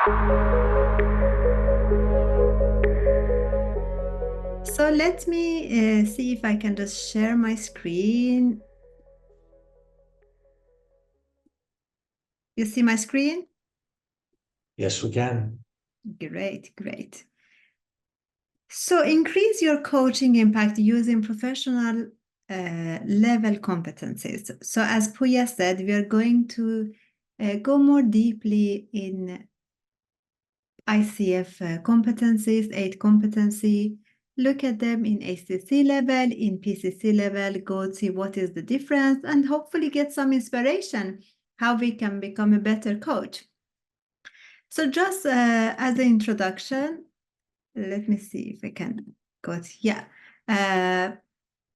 So let me see if I can just share my screen. You see my screen? Yes, we can. Great, great. So increase your coaching impact using professional level competencies. So as Puya said, we are going to go more deeply in ICF competencies, 8 competency, look at them in ACC level, in PCC level, go see what is the difference, and hopefully get some inspiration how we can become a better coach. So just as an introduction, let me see if I can go to, yeah.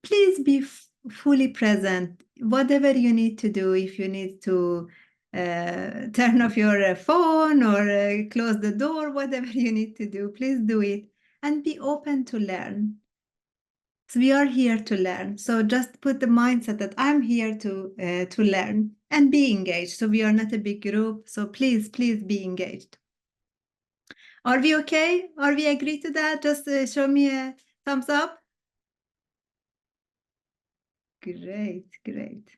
Please be fully present, whatever you need to do. If you need to turn off your phone or close the door, whatever you need to do, please do it and be open to learn. So we are here to learn. So just put the mindset that I'm here to learn and be engaged. So we are not a big group. So please, please be engaged. Are we okay? Are we agree to that? Just show me a thumbs up. Great, great.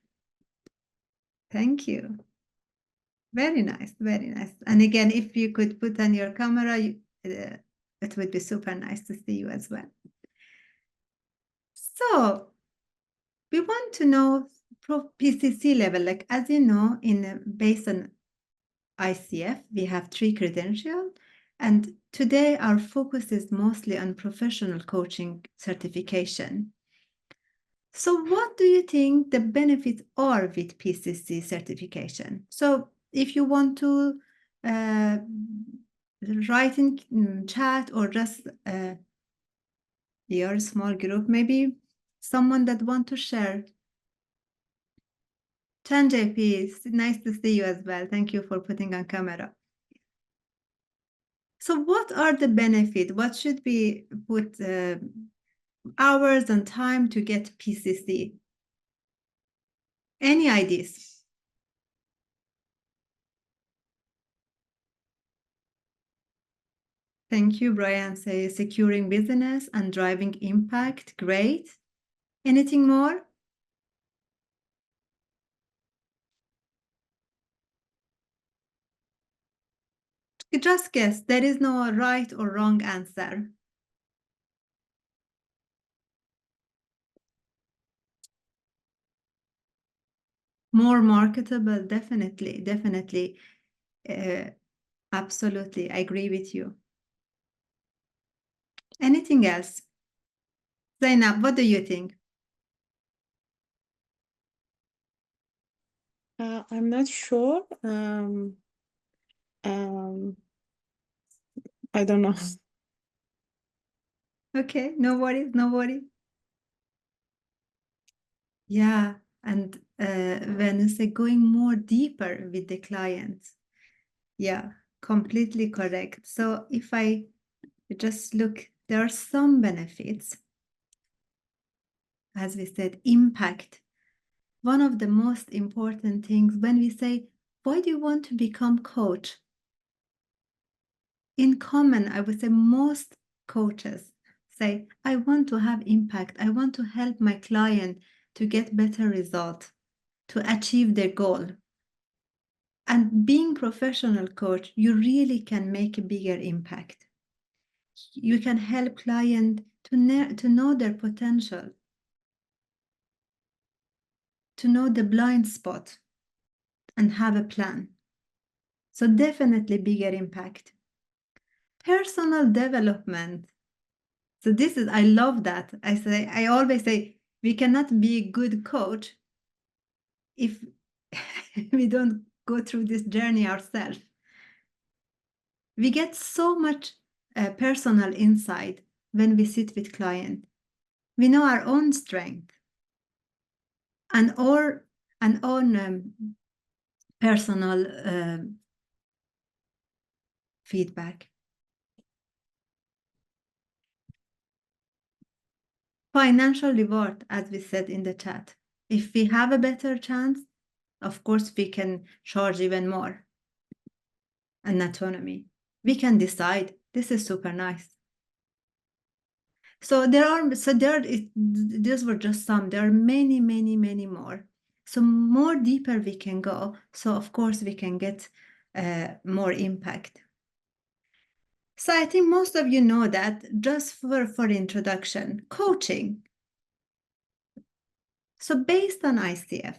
Thank you. Very nice, very nice. And again, if you could put on your camera, it would be super nice to see you as well. So we want to know PCC level, like as you know, based on ICF, we have 3 credentials. And today our focus is mostly on professional coaching certification. So what do you think the benefits are with PCC certification? So if you want to write in chat or just your small group, maybe someone that want to share. Chan JP, it's nice to see you as well. Thank you for putting on camera. So what are the benefits? What should we put hours and time to get PCC? Any ideas? Thank you, Brian. Say securing business and driving impact. Great. Anything more? Just guess. There is no right or wrong answer. More marketable, definitely, definitely. Absolutely, I agree with you. Anything else? Zainab, what do you think? I'm not sure. I don't know. Okay, no worries, no worries. Yeah, and when you say going more deeper with the client, yeah, completely correct. So if I just look, there are some benefits. As we said, impact. One of the most important things when we say, why do you want to become coach? In common, I would say most coaches say, I want to have impact. I want to help my client to get better results, to achieve their goal. And being professional coach, you really can make a bigger impact. You can help client to know their potential, to know the blind spot and have a plan. So definitely bigger impact. Personal development. So this is, I love that. I always say, we cannot be a good coach if we don't go through this journey ourselves. We get so much personal insight when we sit with client. We know our own strength and our own personal feedback. Financial reward, as we said in the chat. If we have a better chance, of course, we can charge even more. And autonomy. We can decide. This is super nice. These were just some. There are many, many, many more. So more deeper we can go. So of course we can get more impact. So I think most of you know that. Just for introduction, coaching. So based on ICF,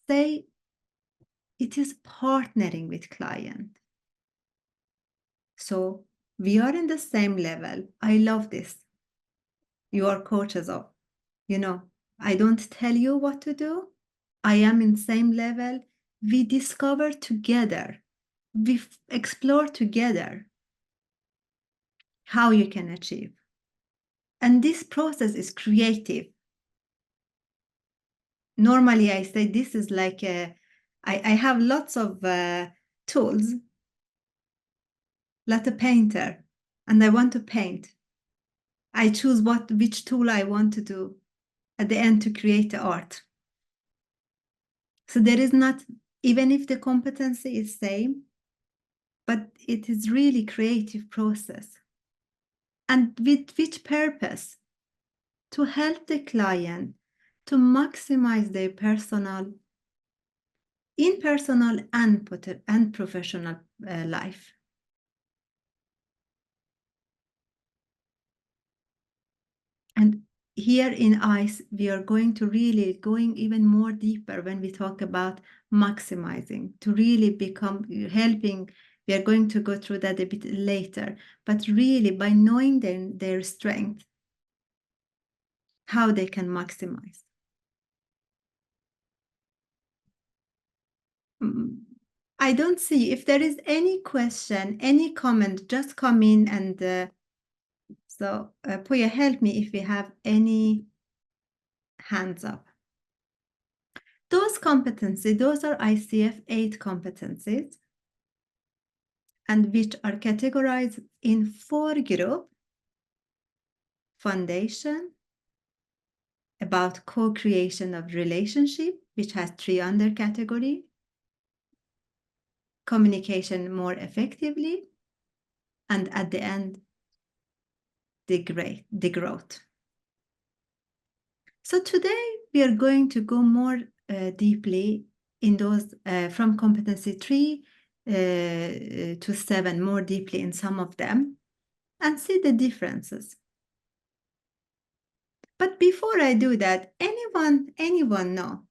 say it is partnering with client. So we are in the same level. I love this. You are coaches of, I don't tell you what to do. I am in same level. We discover together. We explore together how you can achieve. And this process is creative. Normally, I say this is like I have lots of tools, like a painter, and I want to paint. I choose which tool I want to do at the end to create the art. So there is not, even if the competency is same, but it is really creative process. And with which purpose? To help the client to maximize their personal and professional life. And here in ICE, we are going to really going even more deeper when we talk about maximizing, to really become helping. We are going to go through that a bit later, but really by knowing their strength, how they can maximize. I don't see if there is any question, any comment, just come in and so Puya, help me if we have any hands up. Those competencies, those are ICF 8 competencies, and which are categorized in 4 groups: foundation, about co-creation of relationship, which has 3 under category, communication more effectively, and at the end, the growth. So today we are going to go more deeply in those from competency 3 to 7, more deeply in some of them, and see the differences. But before I do that, anyone know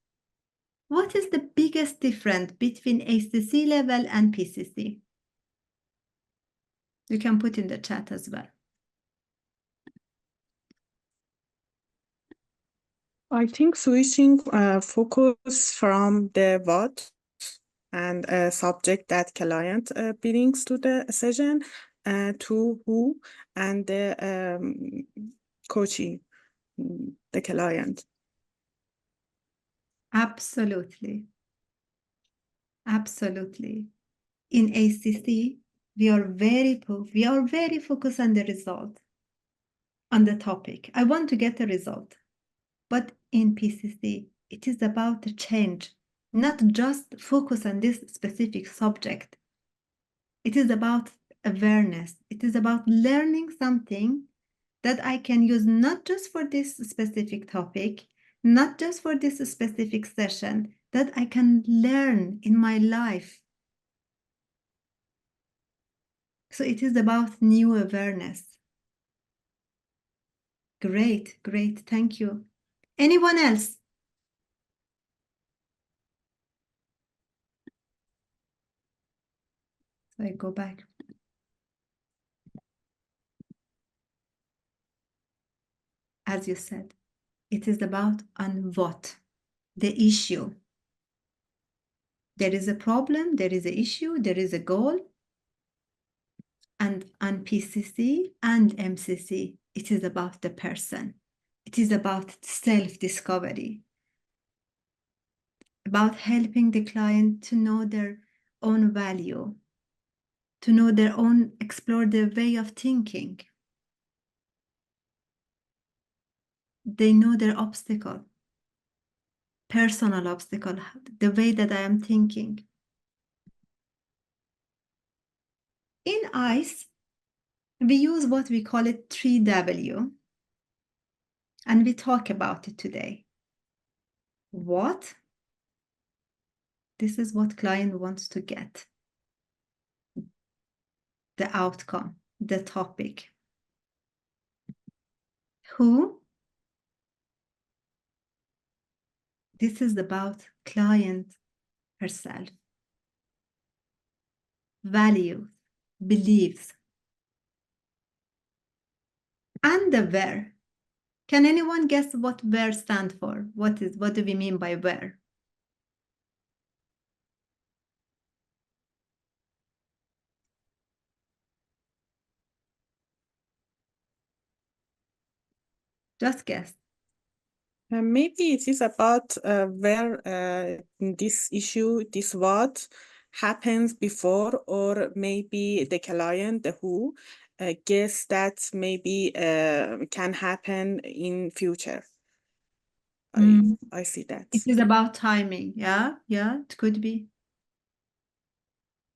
what is the biggest difference between ACC level and PCC? You can put in the chat as well. I think switching focus from the what and subject that client brings to the session to who and the coaching the client. Absolutely. Absolutely. In ACC, we are very focused on the result, on the topic. I want to get a result. But in PCC, it is about the change, not just focus on this specific subject. It is about awareness. It is about learning something that I can use not just for this specific topic, not just for this specific session, that I can learn in my life. So it is about new awareness. Great, great. Thank you. Anyone else? So I go back. As you said, it is about on what? The issue. There is a problem, there is an issue, there is a goal. And on PCC and MCC, it is about the person. It is about self-discovery, about helping the client to know their own value, to know their own, explore their way of thinking. They know their obstacle, personal obstacle, the way that I am thinking. In ICE, we use what we call it 3W, and we talk about it today. What? This is what client wants to get. The outcome, the topic. Who? This is about client herself. Values, beliefs. And the where. Can anyone guess what where stands for? What do we mean by where? Just guess. Maybe it is about where this issue, this what happens before, or maybe the client, the who, guess that maybe can happen in future. I see that. It is about timing. Yeah, it could be.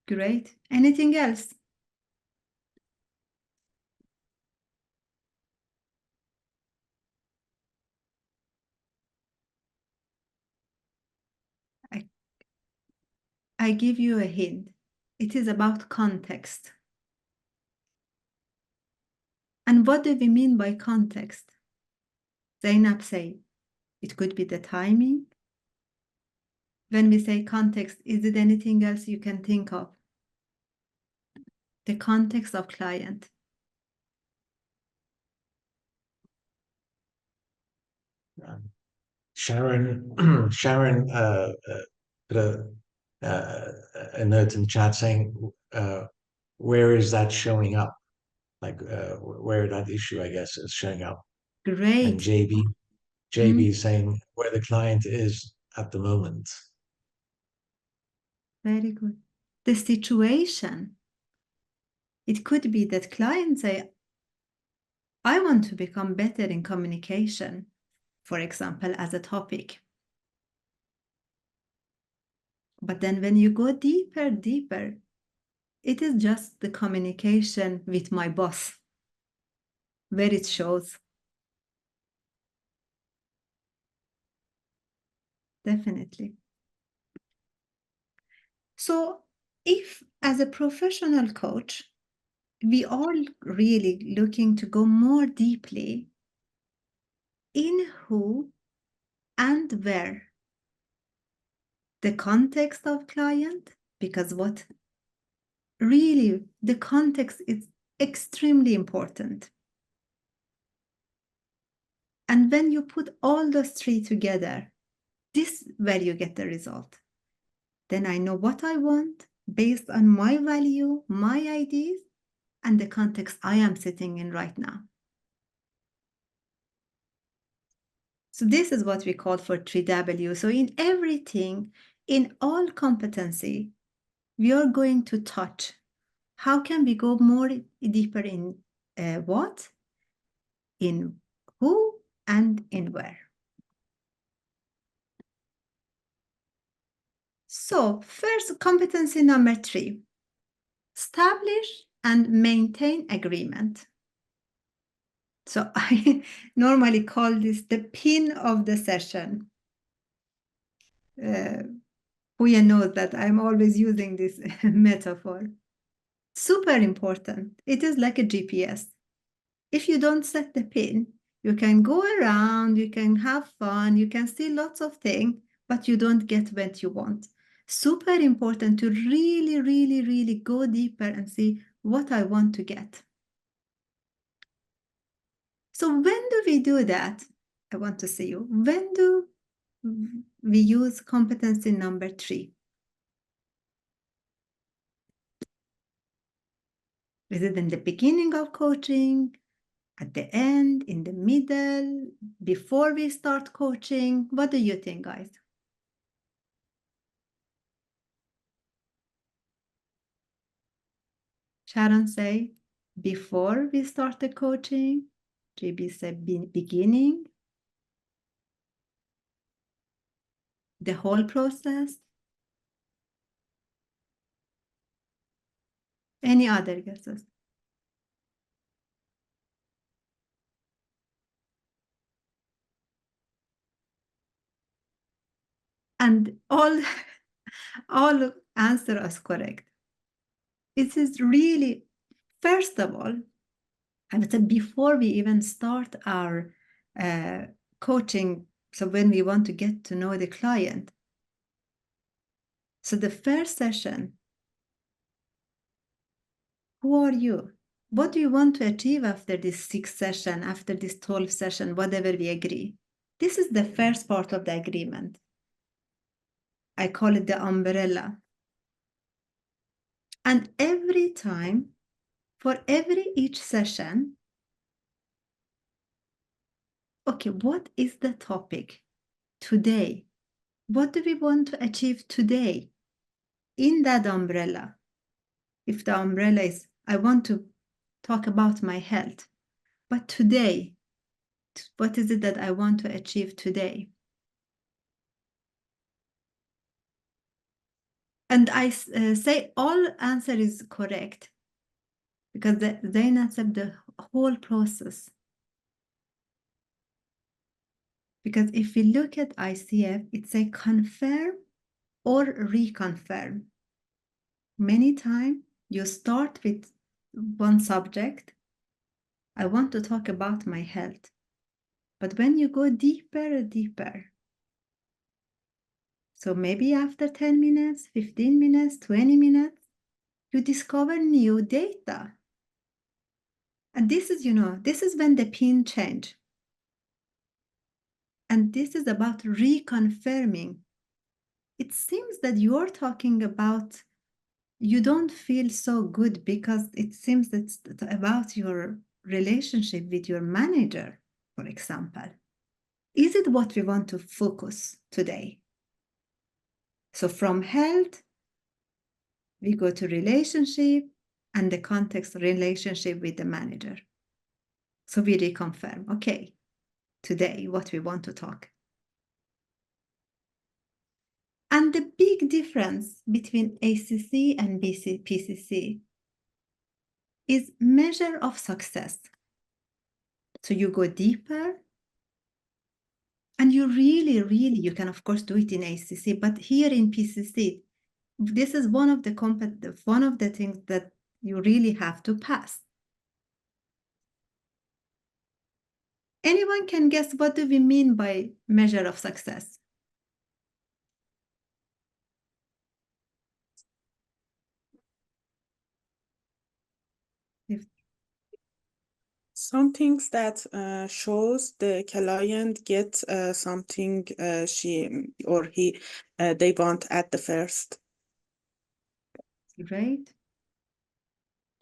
Great. Anything else? I give you a hint. It is about context. And what do we mean by context? Zainab say, it could be the timing. When we say context, is it anything else you can think of? The context of client. Sharon, Sharon put a note in the chat saying, where is that showing up? Like where that issue, I guess, is showing up. Great. And JB is saying where the client is at the moment. Very good. The situation. It could be that clients say, I want to become better in communication, for example, as a topic. But then when you go deeper, it is just the communication with my boss, where it shows. Definitely. So if as a professional coach, we are really looking to go more deeply in who and where, the context of client, because what really the context is extremely important. And when you put all those three together, this is where you get the result. Then I know what I want based on my value, my ideas, and the context I am sitting in right now. So this is what we call for 3W. So in everything, in all competency, we are going to touch. How can we go more deeper in what, in who, and in where? So first, competency number 3, establish and maintain agreement. So I normally call this the pin of the session. Huya knows that I'm always using this metaphor. Super important. It is like a GPS. If you don't set the pin, you can go around, you can have fun, you can see lots of things, but you don't get what you want. Super important to really go deeper and see what I want to get. So when do we do that? I want to see you. When do we use competency number 3? Is it in the beginning of coaching, at the end, in the middle, before we start coaching? What do you think, guys? Sharon say, before we start the coaching. JB said, beginning. The whole process. Any other guesses? And all answer is correct. It is really, first of all, I would say before we even start our coaching, so when we want to get to know the client, so the first session, who are you? What do you want to achieve after this 6th session, after this 12th session, whatever we agree? This is the first part of the agreement. I call it the umbrella. And every time, for each session, okay, what is the topic today? What do we want to achieve today in that umbrella? If the umbrella is, I want to talk about my health, but today, what is it that I want to achieve today? And I say all answer is correct because they accept the whole process. Because if we look at ICF, it's a confirm or reconfirm. Many times you start with one subject. I want to talk about my health. But when you go deeper, so maybe after 10 minutes, 15 minutes, 20 minutes, you discover new data. And this is, this is when the pin change. And this is about reconfirming. It seems that you're talking about you don't feel so good because it seems it's about your relationship with your manager, for example. Is it what we want to focus today? So from health, we go to relationship and the context relationship with the manager. So we reconfirm, okay, today what we want to talk. And the big difference between ACC and PCC is measure of success. So you go deeper and you really, you can of course do it in ACC, but here in PCC, this is one of the things that you really have to pass. Anyone can guess what do we mean by measure of success? Some things that shows the client get something she or he they want at the first. Right?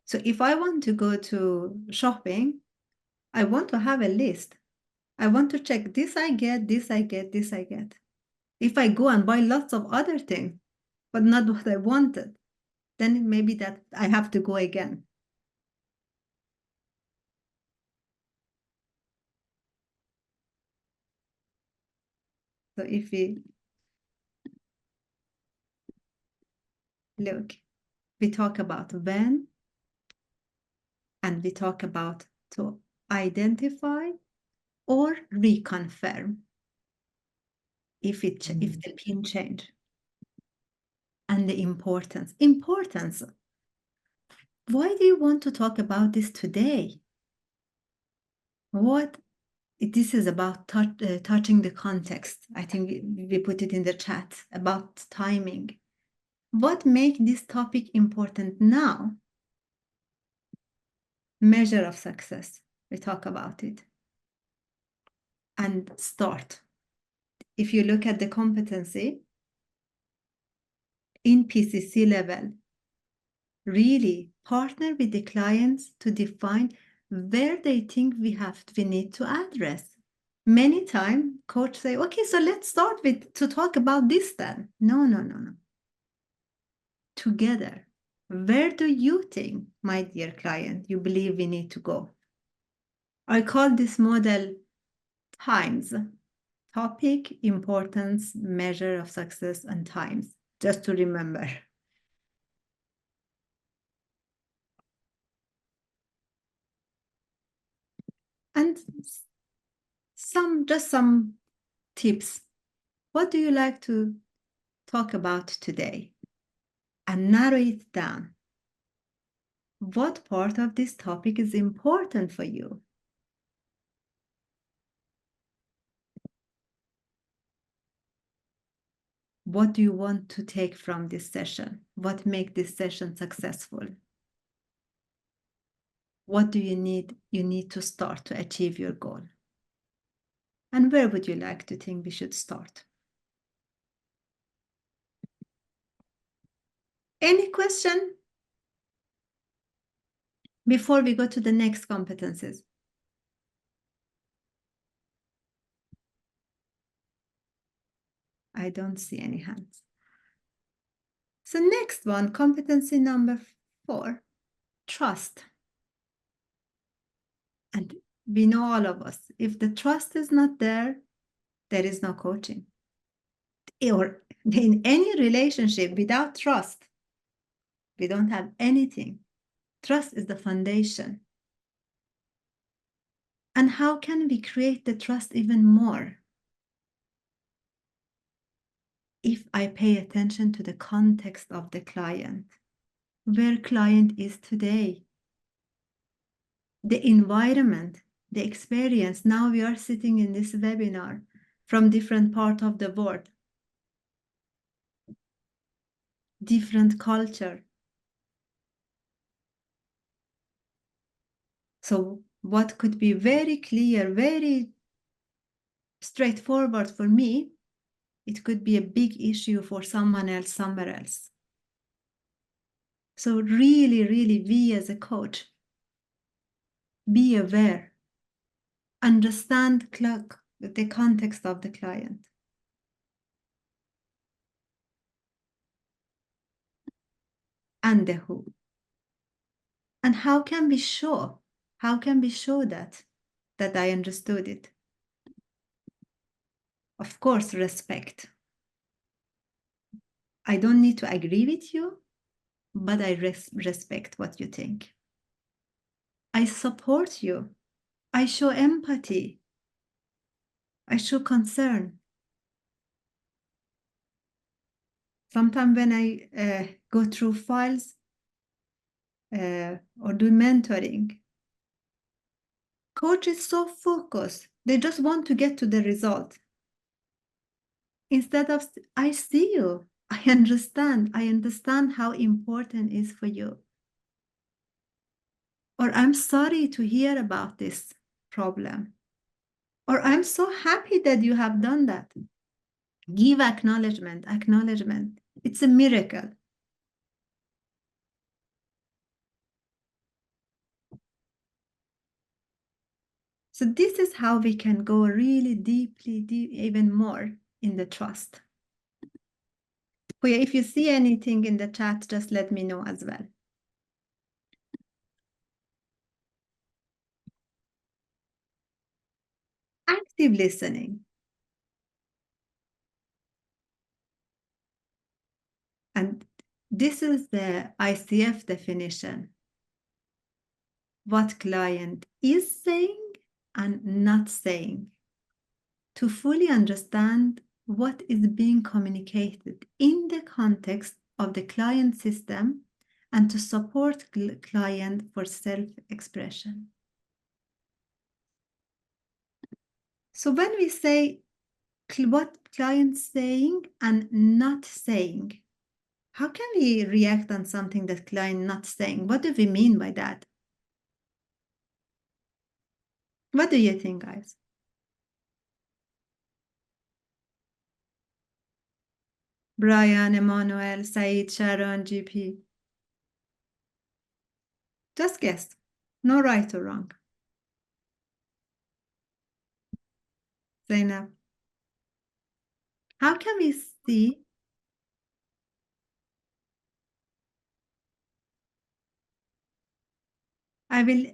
So if I want to go to shopping, I want to have a list. I want to check this I get, this I get, this I get. If I go and buy lots of other things, but not what I wanted, then maybe that I have to go again. So if we look, we talk about when, and we talk about to identify or reconfirm if the pin change. And the importance. Why do you want to talk about this today? What this is about touching the context. I think we put it in the chat about timing. What makes this topic important now? Measure of success. We talk about it. And start. If you look at the competency in PCC level, really partner with the clients to define where they think we need to address. Many times coach say, okay, so let's start to talk about this then. No. Together, where do you think, my dear client, you believe we need to go? I call this model times. Topic, importance, measure of success, and times, just to remember. And just some tips. What do you like to talk about today? And narrow it down. What part of this topic is important for you? What do you want to take from this session? What makes this session successful? What do you need to start to achieve your goal? And where would you like to think we should start? Any question before we go to the next competencies? I don't see any hands. So next one, competency number 4, trust. And we know all of us, if the trust is not there, there is no coaching. Or in any relationship without trust, we don't have anything. Trust is the foundation. And how can we create the trust even more? If I pay attention to the context of the client, where client is today, the environment, the experience. Now we are sitting in this webinar from different parts of the world, different culture. So what could be very clear, very straightforward for me, it could be a big issue for someone else somewhere else. So really, really, we as a coach, be aware, understand the context of the client. And the who. And how can we show? How can we show that I understood it? Of course, respect. I don't need to agree with you, but I respect what you think. I support you. I show empathy. I show concern. Sometimes when I go through files or do mentoring, coach is so focused. They just want to get to the result. Instead of, I see you. I understand how important it is for you. Or I'm sorry to hear about this problem. Or I'm so happy that you have done that. Give acknowledgement. It's a miracle. So this is how we can go really deeply, even more in the trust. If you see anything in the chat, just let me know as well. Active listening. And this is the ICF definition. What client is saying and not saying. To fully understand what is being communicated in the context of the client system and to support client for self-expression. So when we say what client's saying and not saying, how can we react on something that client not saying? What do we mean by that? What do you think, guys? Brian, Emmanuel, Said, Sharon, GP. Just guess. No right or wrong. Zainab. How can we see? I will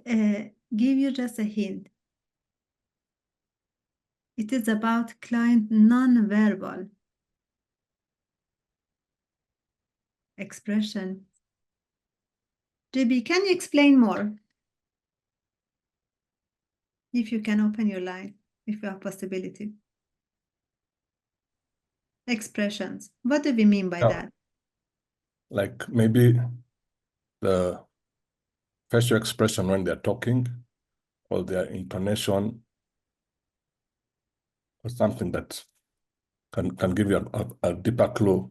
give you just a hint. It is about client non-verbal expression. JB, can you explain more? If you can open your line, if you have possibility. Expressions. What do we mean by that? Like maybe the facial expression when they're talking, or their intonation, or something that can give you a deeper clue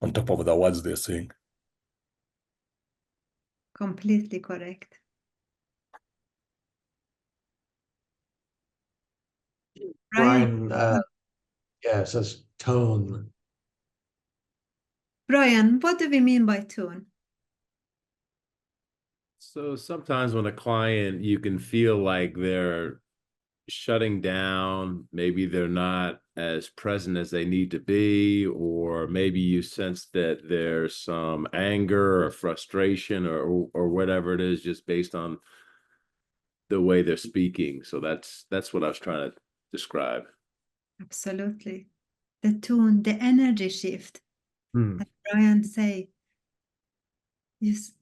on top of the words they're saying. Completely correct. Brian, yeah, says tone. Brian, what do we mean by tone? So sometimes when a client, you can feel like they're shutting down, maybe they're not as present as they need to be, or maybe you sense that there's some anger or frustration or whatever it is, just based on the way they're speaking. So that's what I was trying to describe. Absolutely. The tone, the energy shift. As Brian say,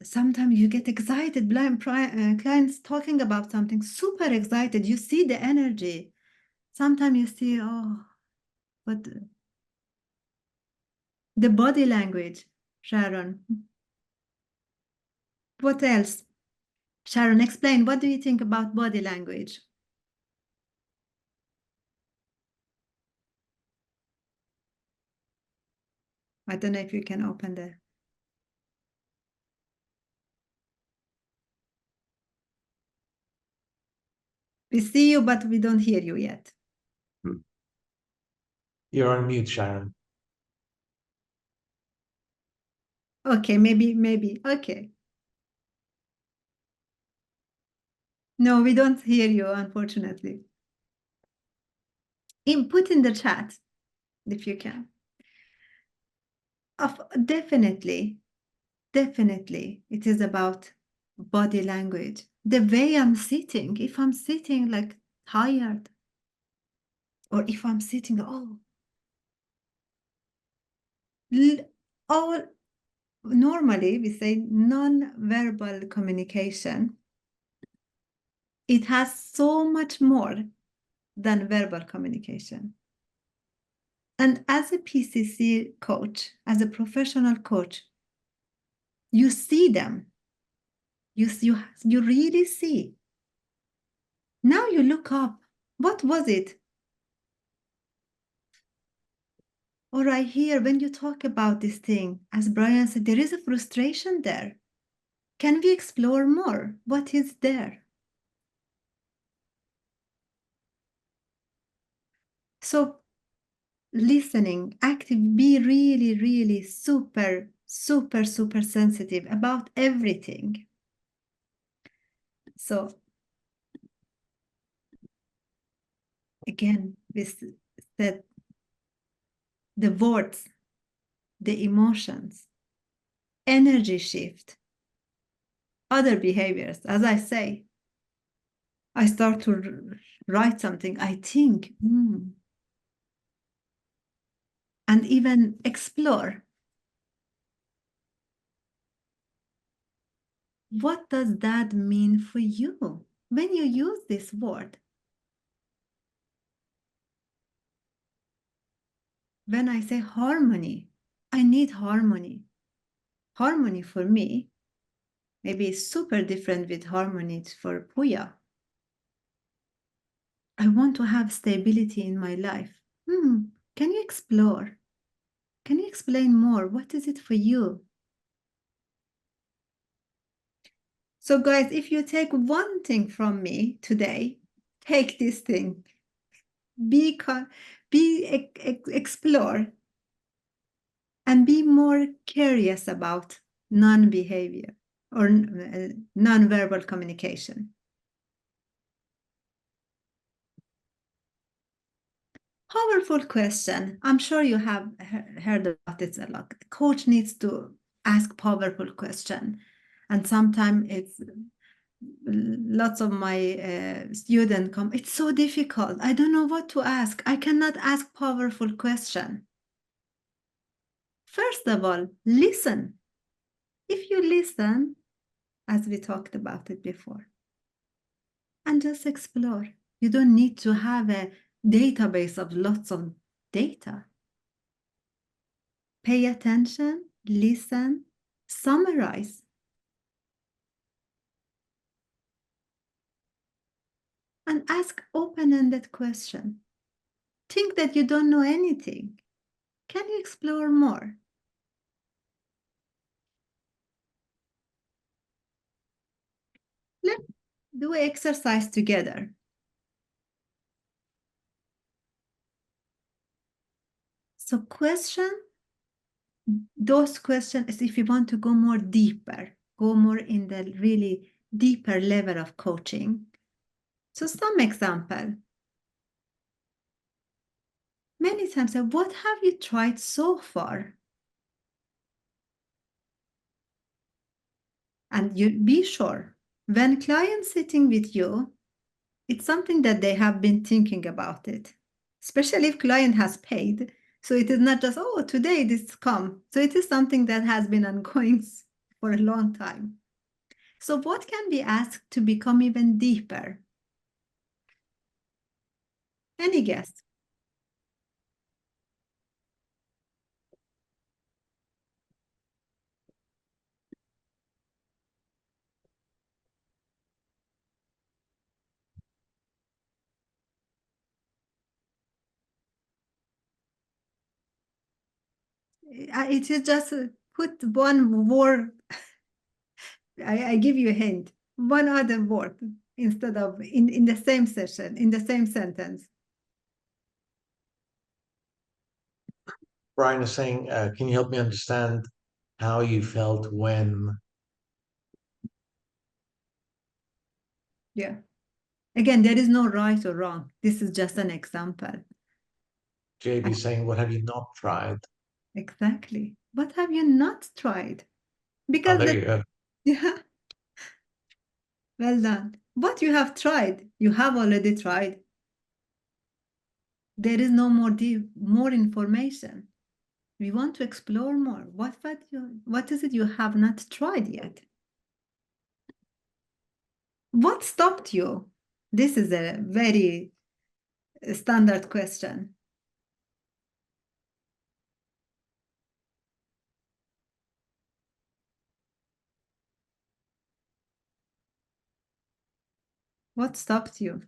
sometimes you get excited, clients talking about something, super excited. You see the energy. Sometimes you see, oh, but the body language, Sharon. What else? Sharon, explain, what do you think about body language? I don't know if you can open the... We see you, but we don't hear you yet. You're on mute, Sharon. Okay, maybe. Okay. No, we don't hear you, unfortunately. Put in the chat, if you can. Definitely, it is about body language. The way I'm sitting, if I'm sitting like tired, or if I'm sitting, all normally we say non-verbal communication. It has so much more than verbal communication. And as a PCC coach, as a professional coach, you see them. You really see. Now you look up. What was it? Or I hear when you talk about this thing, as Brian said, there is a frustration there. Can we explore more? What is there? So listening, active, be really, really super sensitive about everything. So again, we said the words, the emotions, energy shift, other behaviors. As I say, I start to write something, I think, and even explore. What does that mean for you when you use this word? When I say harmony, I need harmony. Harmony for me maybe is super different with harmony for Puya. I want to have stability in my life. Can you explore? Can you explain more? What is it for you? So guys, if you take one thing from me today, take this thing. Explore and be more curious about non-behavior or non-verbal communication. Powerful question. I'm sure you have heard about it a lot. The coach needs to ask powerful question. And sometimes it's lots of my students come, it's so difficult. I don't know what to ask. I cannot ask powerful question. First of all, listen. If you listen, as we talked about it before, and just explore. You don't need to have a database of lots of data. Pay attention, listen, summarize. And ask open-ended questions. Think that you don't know anything. Can you explore more? Let's do an exercise together. So those questions, if you want to go more deeper, go more in the really deeper level of coaching. So some example. Many times, what have you tried so far? And you be sure, when clients sitting with you, it's something that they have been thinking about it, especially if client has paid. So it is not just, oh, today this come. So it is something that has been ongoing for a long time. So what can be asked to become even deeper? Any guess? It is just put one word. I give you a hint. One other word instead of in the same session, in the same sentence. Brian is saying, can you help me understand how you felt when? Yeah. Again, there is no right or wrong. This is just an example. JB is saying, what have you not tried? Exactly. What have you not tried? Oh, Because there you go. yeah. Well done. What you have tried, you have already tried. There is no more information. We want to explore more. What is it you have not tried yet? What stopped you? This is a very standard question. What stopped you?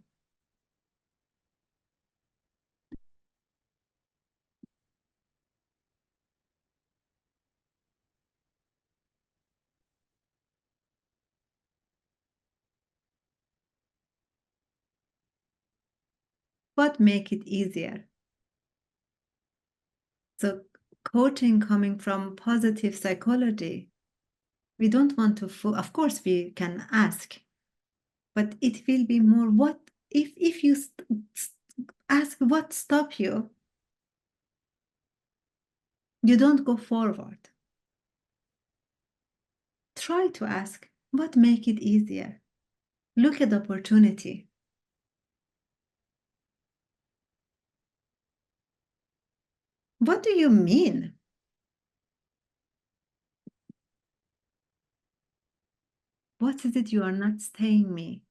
What make it easier? So coaching coming from positive psychology, we don't want to, of course we can ask, but it will be more what, if you ask what stop you, you don't go forward. Try to ask what make it easier. Look at the opportunity. What do you mean? What is it you are not saying me?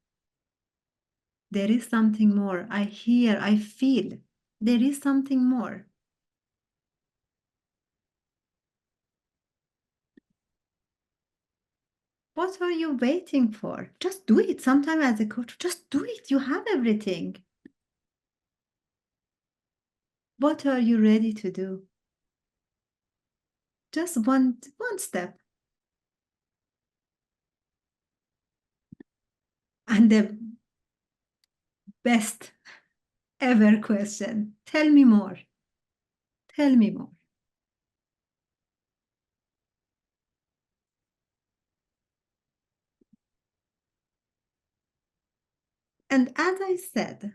There is something more. I hear, I feel. There is something more. What are you waiting for? Just do it. Sometime as a coach, just do it. You have everything. What are you ready to do? Just one step. And the best ever question, tell me more. Tell me more. And as I said,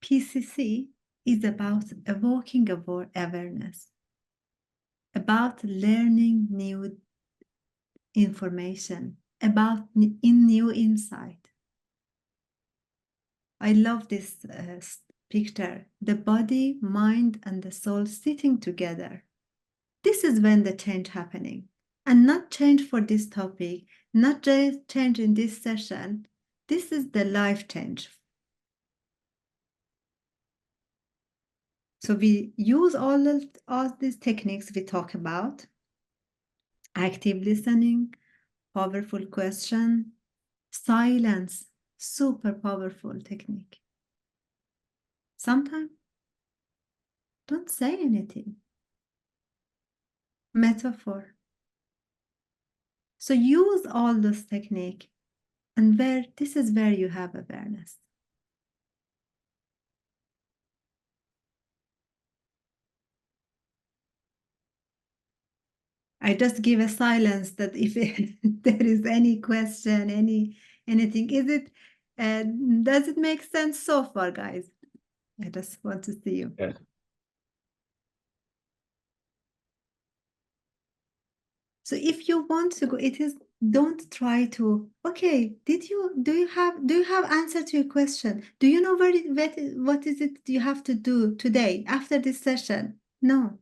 PCC is about evoking awareness, about learning new information, about new insight. I love this picture, the body, mind, and the soul sitting together. This is when the change happening. And not change for this topic, not just change in this session. This is the life change. So we use all these techniques we talk about. Active listening, powerful question, silence, super powerful technique. Sometimes don't say anything. Metaphor. So use all those technique, and this is where you have awareness. I just give a silence that if there is any question, anything, does it make sense so far, guys? I just want to see you. Yeah. So if you want to go, don't try to, okay, do you have answer to your question? Do you know what is it you have to do today after this session? No.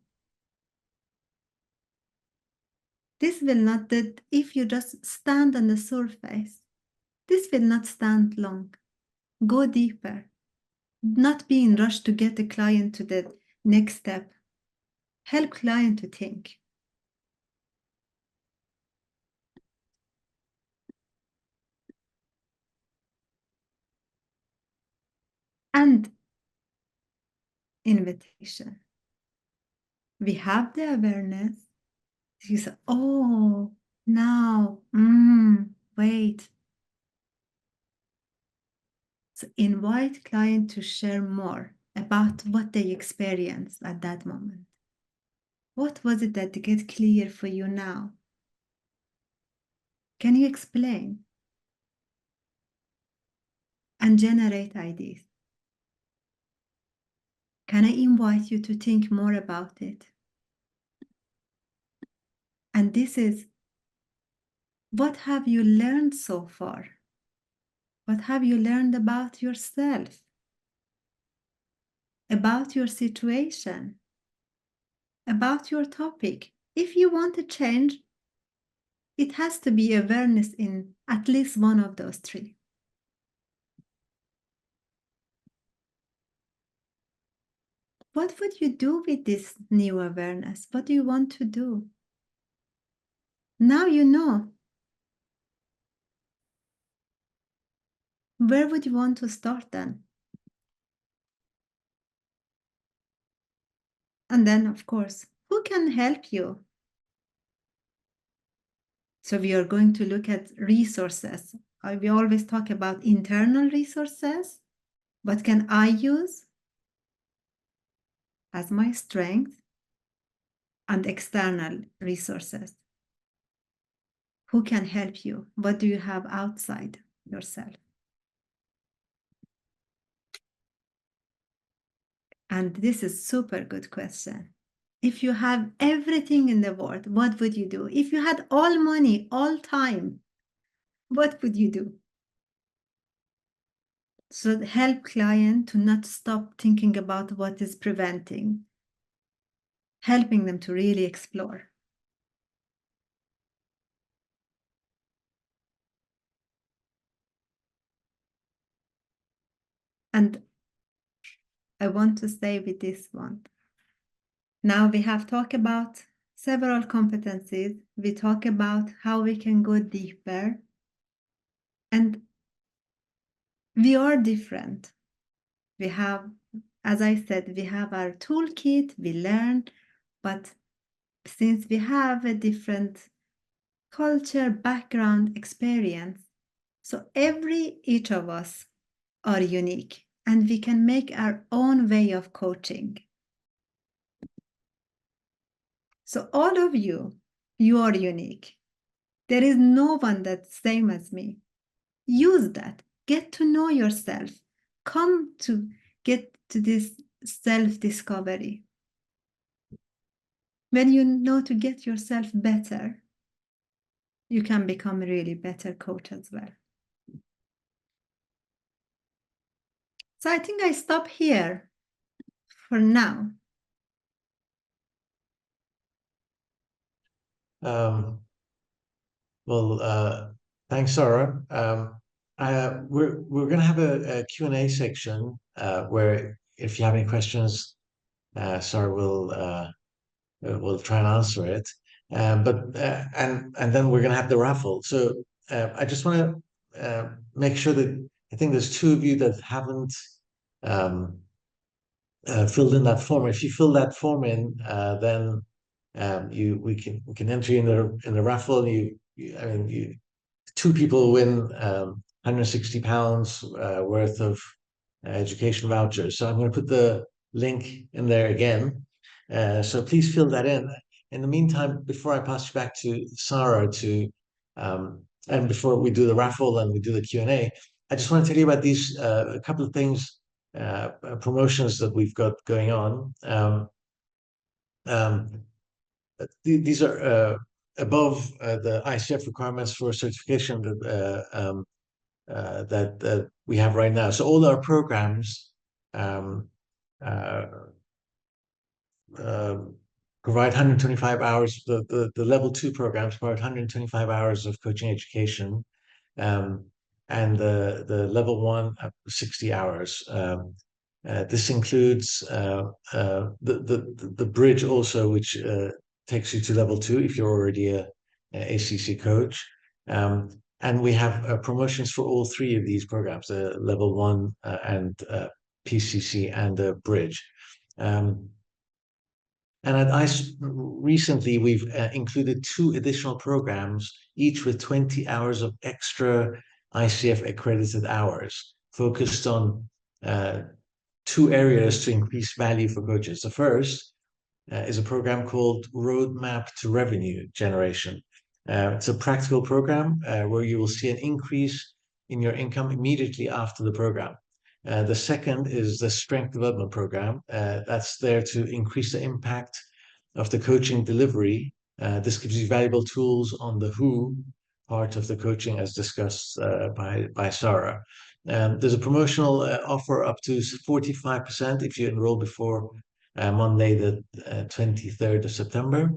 This will not, that if you just stand on the surface, this will not stand long. Go deeper. Not be in rush to get the client to the next step. Help client to think. And invitation. We have the awareness. You say, oh, now, wait. So invite client to share more about what they experienced at that moment. What was it that get clear for you now? Can you explain? And generate ideas. Can I invite you to think more about it? And this is, what have you learned so far? What have you learned about yourself? About your situation? About your topic? If you want to change, it has to be awareness in at least one of those three. What would you do with this new awareness? What do you want to do? Now you know. Where would you want to start then? And then, of course, who can help you? So we are going to look at resources. We always talk about internal resources. What can I use as my strength? And external resources. Who can help you? What do you have outside yourself? And this is super good question. If you have everything in the world, what would you do? If you had all money, all time, what would you do? So help client to not stop thinking about what is preventing, helping them to really explore. And I want to stay with this one. Now we have talked about several competencies. We talk about how we can go deeper. And we are different. We have, as I said, we have our toolkit, we learn, but since we have a different culture, background, experience, so each of us are unique and we can make our own way of coaching. So all of you are unique. There is no one that's same as me. Use that. Get to know yourself. Come to get to this self-discovery. When you know to get yourself better, you can become a really better coach as well. So I think I stop here for now. Well, thanks, Sara. We're going to have a Q&A section where if you have any questions, Sara will try and answer it. And then we're going to have the raffle. So I just want to make sure that I think there's two of you that haven't filled in that form. If you fill that form in, then we can enter you in the raffle. I mean, two people win £160 worth of education vouchers. So I'm going to put the link in there again. So please fill that in. In the meantime, before I pass you back to Sara and before we do the raffle and we do the Q&A, I just want to tell you about these a couple of things, promotions that we've got going on. These are above the ICF requirements for certification that we have right now. So all our programs provide 125 hours. The level 2 programs provide 125 hours of coaching education, and the level 1 60 hours. This includes the bridge also, which takes you to level 2 if you're already a ACC coach. And we have promotions for all three of these programs, the level 1 and PCC and the bridge. And at recently, we've included 2 additional programs, each with 20 hours of extra ICF accredited hours, focused on 2 areas to increase value for coaches. The first is a program called Roadmap to Revenue Generation. It's a practical program where you will see an increase in your income immediately after the program. The second is the Strength Development Program. That's there to increase the impact of the coaching delivery. This gives you valuable tools on the who part of the coaching, as discussed by Sara. There's a promotional offer up to 45% if you enroll before Monday, the 23rd of September.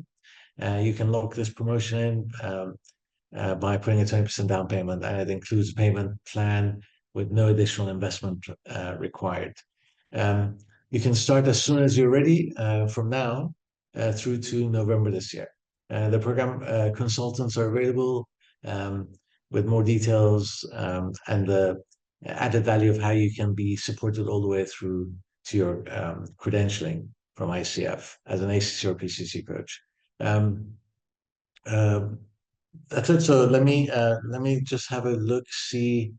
You can lock this promotion in by putting a 20% down payment, and it includes a payment plan with no additional investment required. You can start as soon as you're ready from now through to November this year. The program consultants are available with more details and the added value of how you can be supported all the way through to your credentialing from ICF as an ACC or PCC coach. That's it. So let me just have a look, see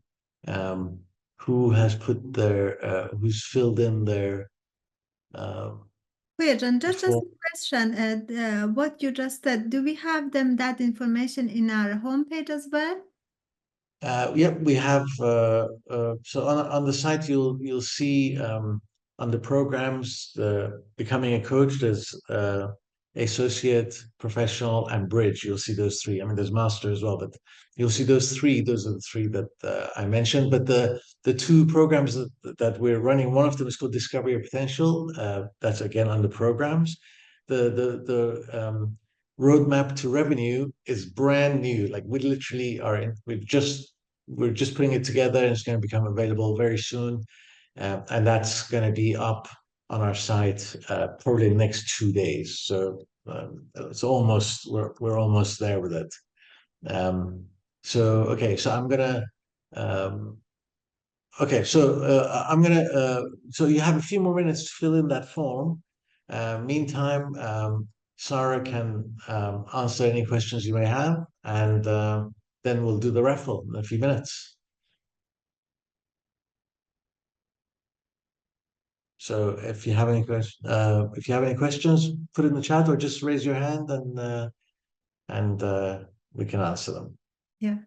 who has put their who's filled in their Wait, and just a form. question, what you just said, do we have that information in our homepage as well? Yeah, we have. So on the site, you'll see on the programs, becoming a coach, there's associate, professional, and bridge. You'll see those 3. I mean, there's master as well, but you'll see those 3. Those are the 3 that I mentioned. But the 2 programs that we're running, one of them is called Discovery of Potential. That's again under programs. The Roadmap to Revenue is brand new. Like we literally we're just putting it together, and it's going to become available very soon. And that's going to be up on our site probably the next 2 days. So it's almost we're almost there with it. So okay, so I'm gonna okay, so I'm gonna so you have a few more minutes to fill in that form. Meantime, Sara can answer any questions you may have, and then we'll do the raffle in a few minutes. So if you have any questions, put it in the chat or just raise your hand, and we can answer them. Yeah.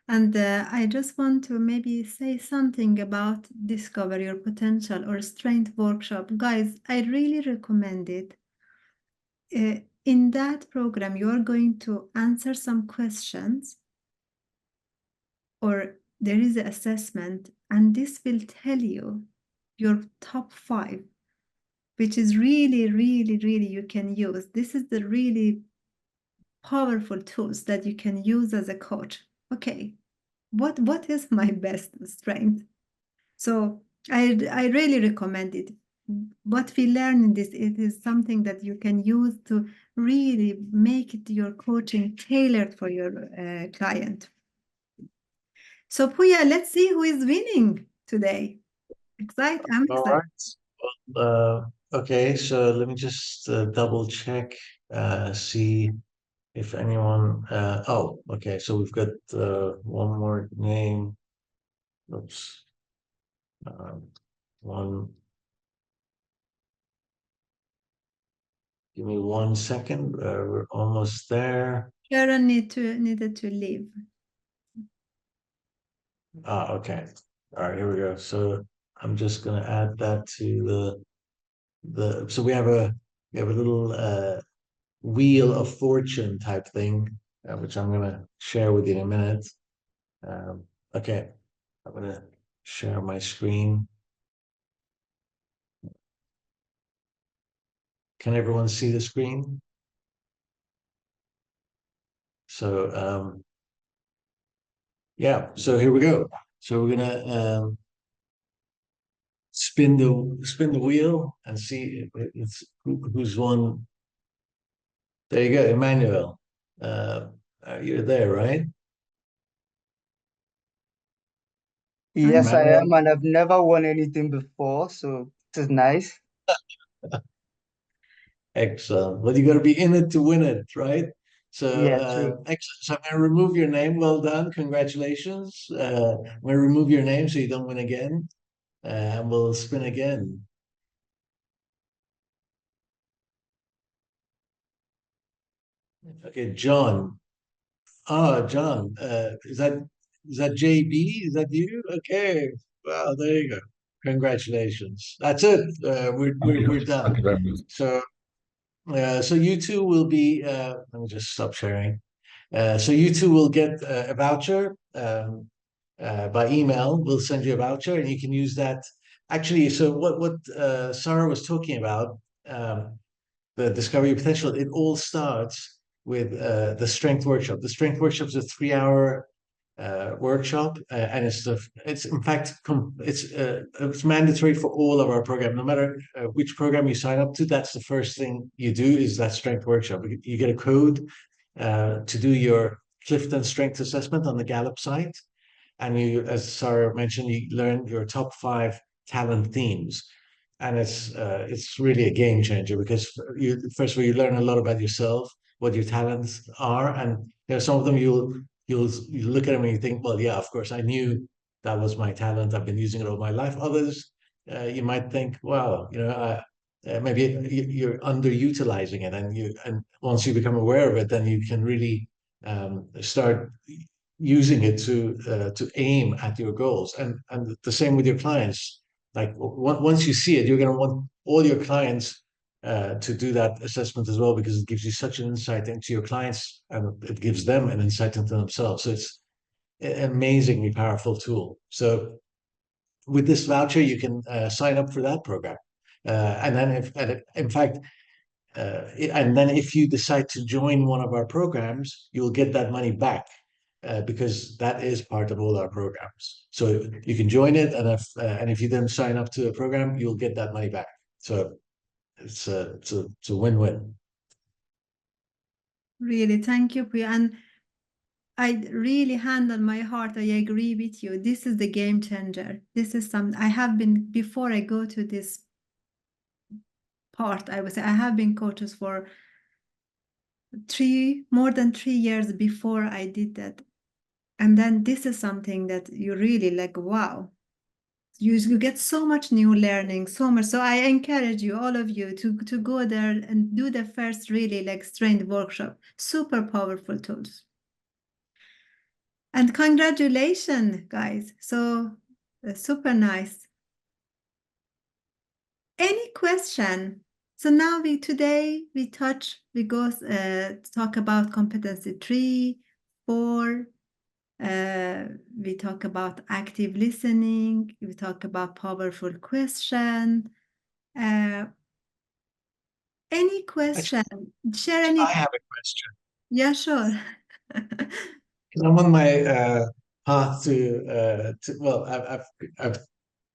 And I just want to maybe say something about Discover Your Potential or Strength Workshop. Guys, I really recommend it. In that program, you're going to answer some questions, or there is an assessment, and this will tell you your top 5, which is really, really, really you can use. This is the really powerful tools that you can use as a coach. Okay, what is my best strength? So I really recommend it. What we learn in this, it is something that you can use to really make it your coaching tailored for your client. So Puya, let's see who is winning today. I'm All excited. right. Okay, so let me just double check, see if anyone. Oh, okay. So we've got one more name. Oops. One. Give me 1 second. We're almost there. Sharon needed to leave. Okay. All right, here we go. So I'm just gonna add that to the so we have a little wheel of fortune type thing, which I'm gonna share with you in a minute. Okay, I'm gonna share my screen. Can everyone see the screen? So yeah, so here we go. So we're gonna spin the wheel and see it's who's won. There you go, Emmanuel. You're there, right? Yes, I Emmanuel? am, and I've never won anything before, so it is nice. Excellent. Well, you got to be in it to win it, right? So Yeah, true. excellent. So I'm going to remove your name. Well done. Congratulations. I'm going to remove your name so you don't win again. And we'll spin again. Okay, John. John. Is that JB? Is that you? Okay. Well, there you go. Congratulations. That's it. We're done. Thank you very much. So you two will be. Let me just stop sharing. So you two will get a voucher by email. We'll send you a voucher, and you can use that. Actually, so what Sara was talking about, the Discover Your Potential, it all starts with the Strength Workshop. The Strength Workshop is a 3-hour workshop, and it's in fact it's mandatory for all of our program. No matter which program you sign up to, that's the first thing you do is that Strength Workshop. You get a code to do your Clifton Strength Assessment on the Gallup site, and you, as Sara mentioned, you learn your top 5 talent themes. And it's really a game changer because first of all you learn a lot about yourself, what your talents are, and some of them you'll look at them and you think, well, yeah, of course I knew that was my talent. I've been using it all my life. Others, you might think, well, maybe you're underutilizing it, and once you become aware of it, then you can really start using it to aim at your goals, and the same with your clients. Like once you see it, you're going to want all your clients to do that assessment as well, because it gives you such an insight into your clients, and it gives them an insight into themselves. So it's an amazingly powerful tool. So with this voucher, you can sign up for that program, and then in fact. And then if you decide to join one of our programs, you'll get that money back because that is part of all our programs. So you can join it, and if you then sign up to a program, you'll get that money back. So it's a win-win. Really, thank you, Priya. And I really hand on my heart, I agree with you. This is the game changer. This is something I have been, before I go to this part, I would say I have been coaches for more than 3 years before I did that. And then this is something that you really like, wow. You get so much new learning, so much. So I encourage you, all of you, to go there and do the first really like strength workshop. Super powerful tools. And congratulations, guys. So super nice. Any question? So now today we go talk about competency 3, 4. We talk about active listening. We talk about powerful question. Any question? Share any. I have a question. Yeah, sure. 'Cause I'm on my path to well,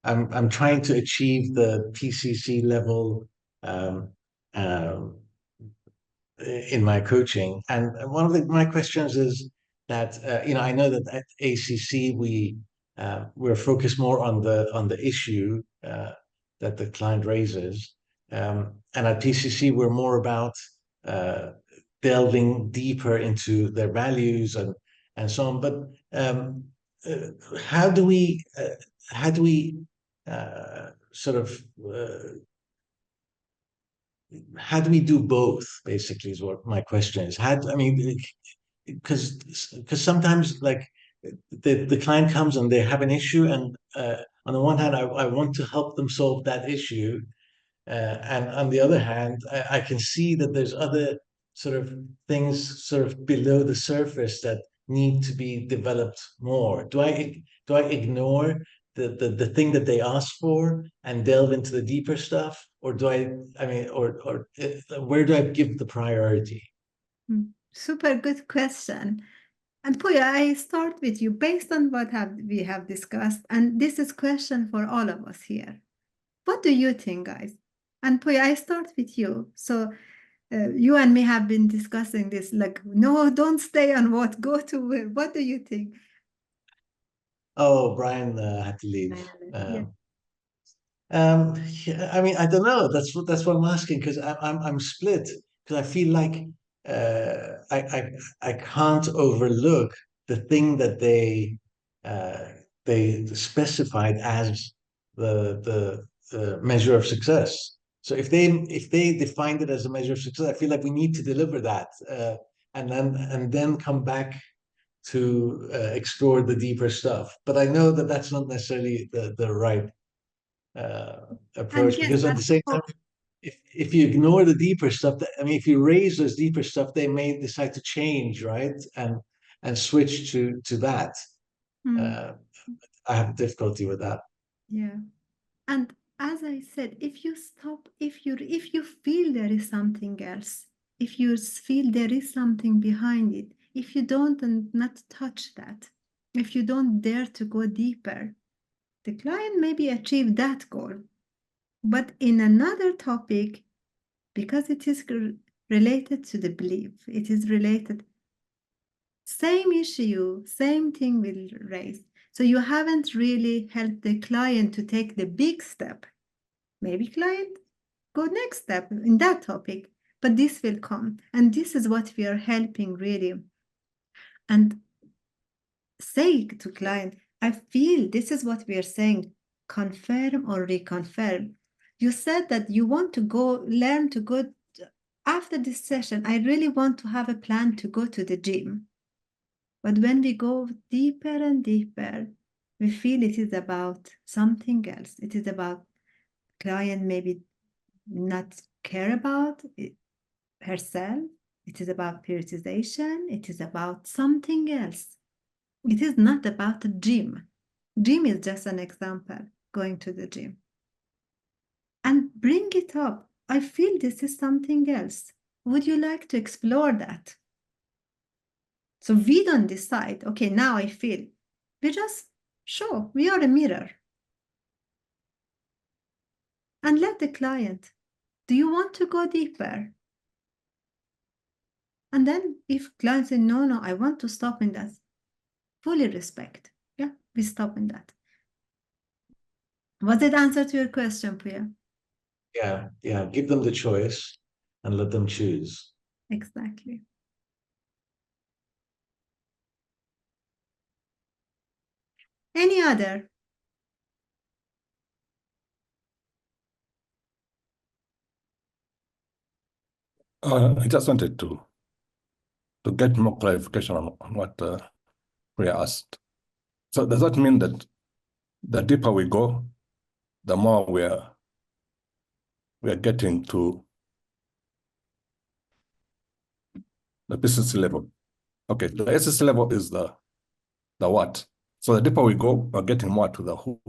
I'm trying to achieve the PCC level um, um, in my coaching, and one of my questions is that I know that at ACC we're focused more on the issue that the client raises, and at PCC we're more about delving deeper into their values and so on. But uh, how do we sort of how do we do both? Basically, is what my question is. I mean, because sometimes like the client comes and they have an issue, and on the one hand, I want to help them solve that issue, and on the other hand, I can see that there's other sort of things sort of below the surface that need to be developed more. Do I ignore the thing that they ask for and delve into the deeper stuff, or do I mean, or where do I give the priority? Super good question. And Puya, I start with you based on what we have discussed, and this is question for all of us here. What do you think, guys? And Puya, I start with you. So you and me have been discussing this, like, no, don't stay on what, go to where. What do you think? Oh, Brian had to leave. Yeah. Yeah, I mean, I don't know. That's what I'm asking, because I'm split, because I feel like I can't overlook the thing that they specified as the measure of success. So if they defined it as a measure of success, I feel like we need to deliver that, and then come back to explore the deeper stuff. But I know that that's not necessarily the right approach, And yes, because at the same time, if you ignore the deeper stuff, I mean, if you raise those deeper stuff, they may decide to change, right, and switch to that. I have difficulty with that. Yeah. And as I said, if you stop, if you feel there is something else, if you feel there is something behind it, if you don't and not touch that, if you don't dare to go deeper, the client maybe achieve that goal. But in another topic, because it is related to the belief, it is related, same issue, same thing will raise. So you haven't really helped the client to take the big step. Maybe client go next step in that topic, but this will come. And this is what we are helping really. And say to client, I feel this is what we are saying, confirm or reconfirm. You said that you want to go learn to go after this session. I really want to have a plan to go to the gym. But when we go deeper and deeper, we feel it is about something else. It is about client maybe not care about it, herself. It is about prioritization. It is about something else. It is not about the gym. Gym is just an example, going to the gym. And bring it up. I feel this is something else. Would you like to explore that? So we don't decide, okay, now I feel. We just show, we are a mirror. And let the client, do you want to go deeper? And then if client say, no, I want to stop in that, fully respect. Yeah, we stop in that. Was it answer to your question, Priya? Yeah. Give them the choice and let them choose. Exactly. Any other? I just wanted to get more clarification on what Priya asked. So does that mean that the deeper we go, the more we are getting to the PCC level? Okay, the SCC level is the what? So the deeper we go, we're getting more to the who.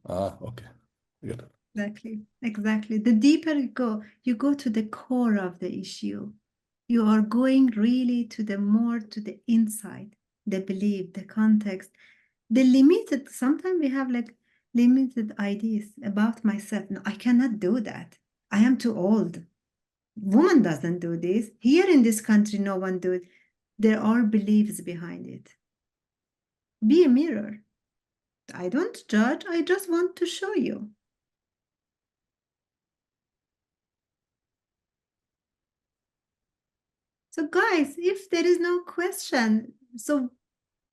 Okay. Yeah. Exactly. The deeper you go to the core of the issue. You are going really to the more to the inside, the belief, the context, the limited. Sometimes we have like limited ideas about myself. No, I cannot do that. I am too old. Woman doesn't do this. Here in this country, no one do it. There are beliefs behind it. Be a mirror. I don't judge. I just want to show you. So guys, if there is no question, so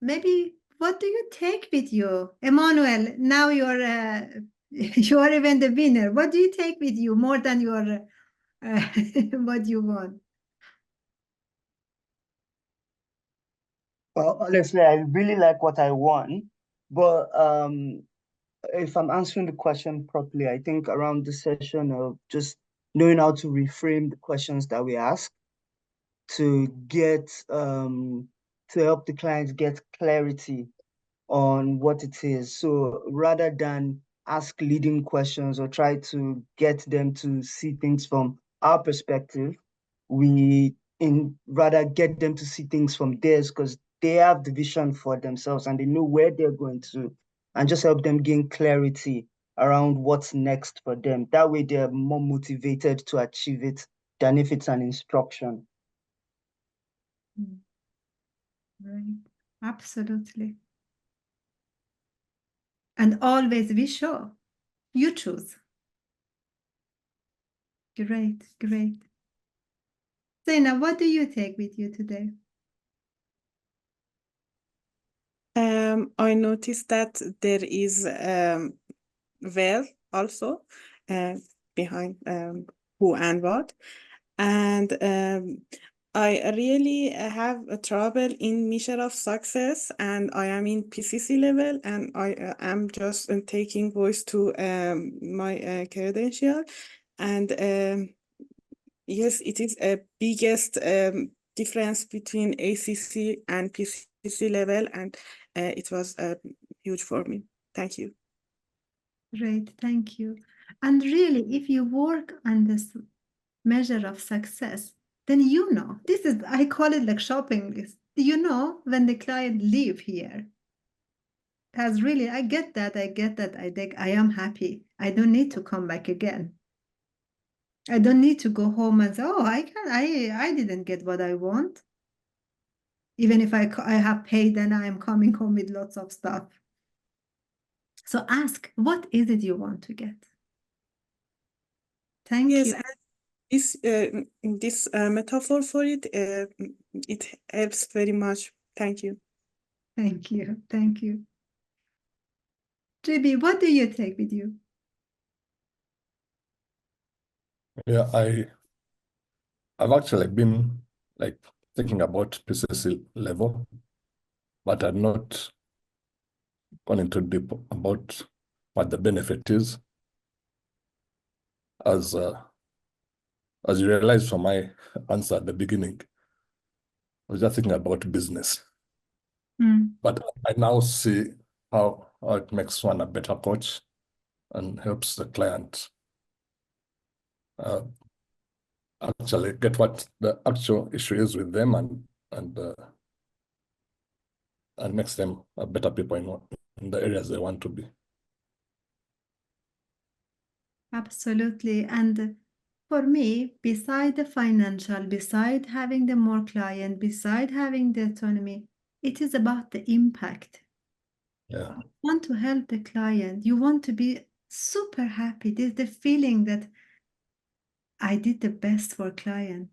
maybe what do you take with you? Emmanuel, now you're you are even the winner. What do you take with you more than your what you want? Well, honestly, I really like what I won, but if I'm answering the question properly, I think around the session of just knowing how to reframe the questions that we ask to get to help the clients get clarity on what it is. So rather than ask leading questions or try to get them to see things from our perspective, we rather get them to see things from theirs because they have the vision for themselves and they know where they're going to, and just help them gain clarity around what's next for them. That way they're more motivated to achieve it than if it's an instruction. Right. Absolutely. And always be sure. You choose. Great, great. Zaina, what do you take with you today? I noticed that there is where also behind who and what. And I really have a trouble in measure of success, and I am in PCC level, and I am just taking voice to my credential. And yes, it is a biggest difference between ACC and PCC level, and it was huge for me. Thank you. Great, thank you. And really, if you work on this measure of success, then you know, this is, I call it like shopping list. You know, when the client leave here, has really, I get that, I think I am happy. I don't need to come back again. I don't need to go home and say, oh, I didn't get what I want. Even if I have paid and I am coming home with lots of stuff. So ask, what is it you want to get? Thank Yes, you. and this metaphor for it, it helps very much. Thank you. Thank you. Thank you. JB, what do you take with you? Yeah, I've actually been like thinking about PCC level, but I've not gone into deep about what the benefit is. As you realize from my answer at the beginning, I was just thinking about business. But I now see how it makes one a better coach and helps the client actually get what the actual issue is with them and makes them a better people in the areas they want to be. Absolutely. And for me, beside the financial, beside having the more client, beside having the autonomy, it is about the impact. Yeah. You want to help the client. You want to be super happy. There's the feeling that I did the best for client.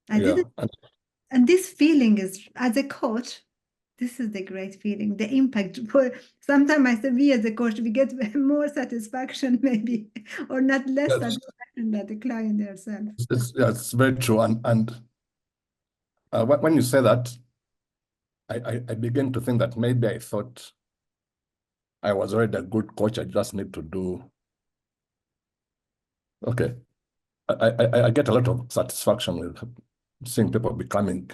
I did it. And this feeling is, as a coach, this is the great feeling, the impact. Sometimes I say we as a coach, we get more satisfaction maybe, or not less satisfaction than the client themselves. It's very true. And when you say that, I begin to think that maybe I thought I was already a good coach. I just need to do. Okay. I get a lot of satisfaction with seeing people becoming,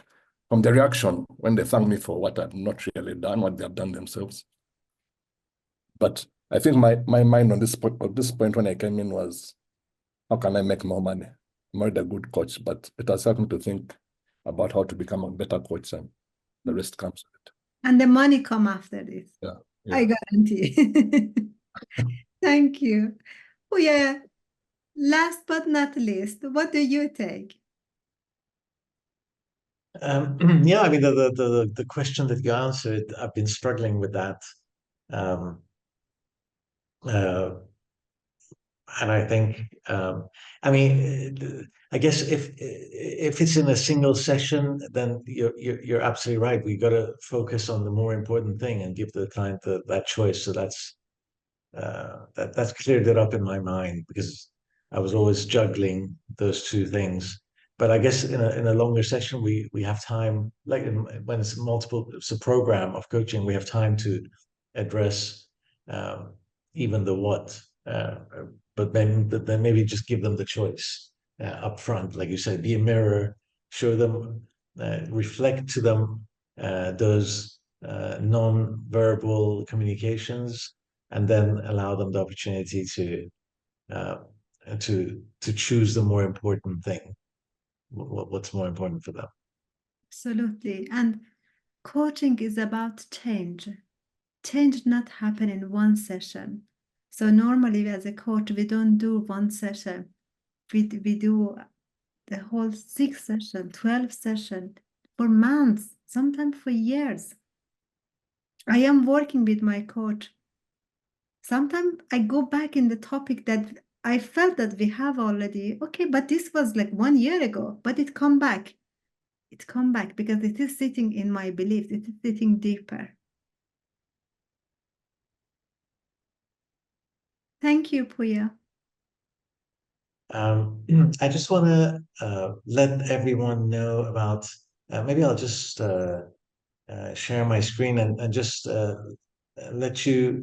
from the reaction when they thank me for what I've not really done, what they have done themselves. But I think my mind on this point when I came in was, how can I make more money? married a good coach, but it has helped me to think about how to become a better coach, and the rest comes with it. And the money come after this. Yeah. I guarantee. Thank you. Oh yeah. Last but not least, what do you take? Yeah, I mean the question that you answered, I've been struggling with that. And I think, I mean, I guess if it's in a single session, then you're absolutely right. We got to focus on the more important thing and give the client that choice. So that's cleared it up in my mind, because I was always juggling those two things. But I guess in a longer session, we have time, like when it's a program of coaching, we have time to address even the what. But then maybe just give them the choice up front, like you said, be a mirror, show them, reflect to them those non-verbal communications, and then allow them the opportunity uh, to choose the more important thing, what's more important for them. Absolutely. And coaching is about change. Change not happen in one session. So normally as a coach, we don't do one session. We do the whole 6 session, 12 session for months, sometimes for years. I am working with my coach. Sometimes I go back in the topic that I felt that we have already, okay, but this was like 1 year ago, but it come back. It come back because it is sitting in my beliefs. It is sitting deeper. Thank you, Puya. I just want to let everyone know about, maybe I'll just share my screen and just let you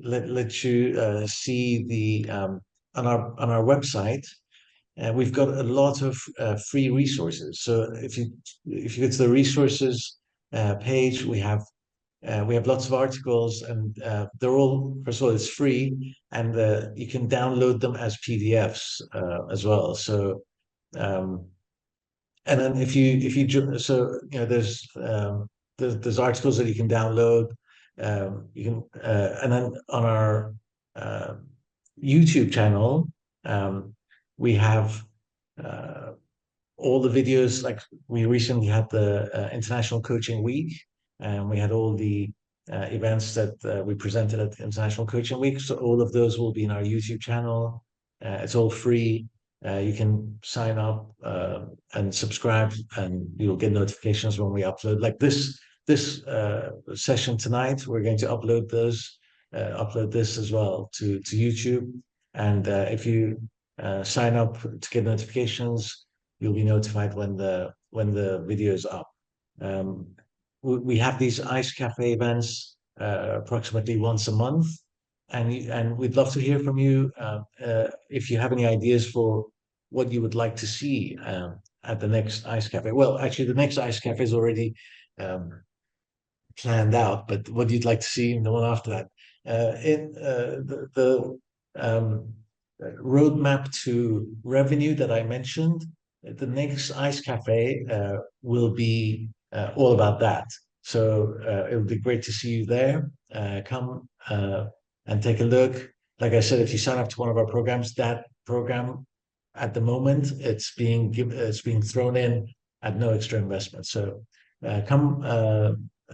let you see the on our website. We've got a lot of free resources. So if you go to the resources page, we have lots of articles, and they're all, first of all, it's free, and you can download them as PDFs as well. So and then if you so there's articles that you can download. You can and then on our YouTube channel, we have all the videos. Like we recently had the International Coaching Week, and we had all the events that we presented at the International Coaching Week. So all of those will be in our YouTube channel. It's all free. You can sign up and subscribe, and you'll get notifications when we upload. Like this session tonight, we're going to upload this as well to YouTube. And if you sign up to get notifications, you'll be notified when the video is up. We have these Ice Cafe events approximately once a month, and we'd love to hear from you if you have any ideas for what you would like to see at the next Ice Cafe. Well, actually, the next Ice Cafe is already planned out, but what you'd like to see in the one after that. In the roadmap to revenue that I mentioned, the next Ice Cafe will be all about that. So it would be great to see you there. Come and take a look. Like I said, if you sign up to one of our programs, that program at the moment it's being thrown in at no extra investment. So come.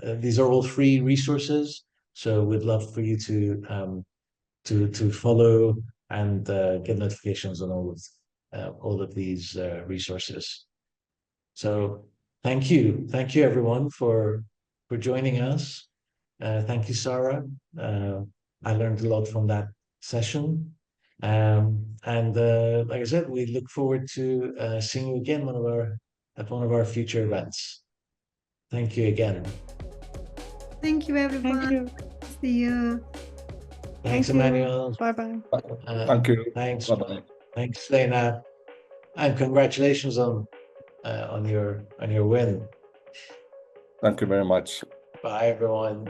These are all free resources. So we'd love for you to follow and get notifications on all of these resources. So thank you everyone for joining us. Thank you, Sara. I learned a lot from that session, and like I said, we look forward to seeing you again at one of our future events. Thank you again. Thank you, everyone. Thank you. See you. Thanks, Thank you. Emmanuel. Bye-bye. Thank you. Thanks. Bye-bye. Thanks, Lena. And congratulations on your win. Thank you very much. Bye, everyone.